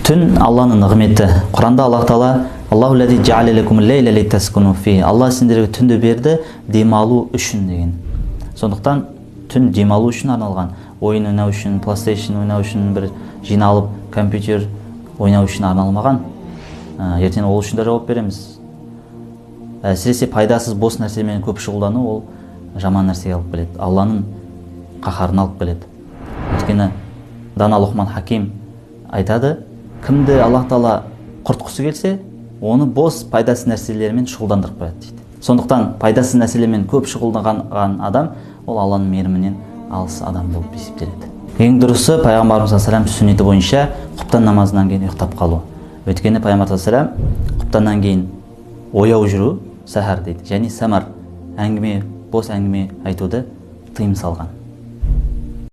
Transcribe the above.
Түн Алланың нығметі. Құранда Аллах Таала Алла сендерге түнді берді демалу үшін деген. Сондықтан түн демалу үшін арналған. Ойын ойнау үшін, PlayStation ойнау үшін, бір жиналып компьютер ойнау үшін арналмаған. Ертең ол үшін де жауап береміз. Әсіресе пайдасыз бос нәрсемен көп шұғылдану ол жаман нәрсеге алып келеді. Алланың қаһарына алып келеді. Өйткені Дана Лұқман Хаким айтады, кімді Аллах Таала құртқысы келсе, оны бос пайдасыз нәрселермен шұғылдандырып қояды дейді. Сондықтан пайдасыз нәрселермен көп шұғылданған адам ол Алланың мейірімінен алыс адам болып есептеледі. Ең дұрысы пайғамбарымыз саллаллаху сүннеті бойынша құптан намазынан кейін ұйықтап қалу. Өйткені пайғамбар саллаллаху құптаннан кейін ояу жүру сәхар дейді. Және самар, әңгіме, бос әңгіме айтуды тыйым салған.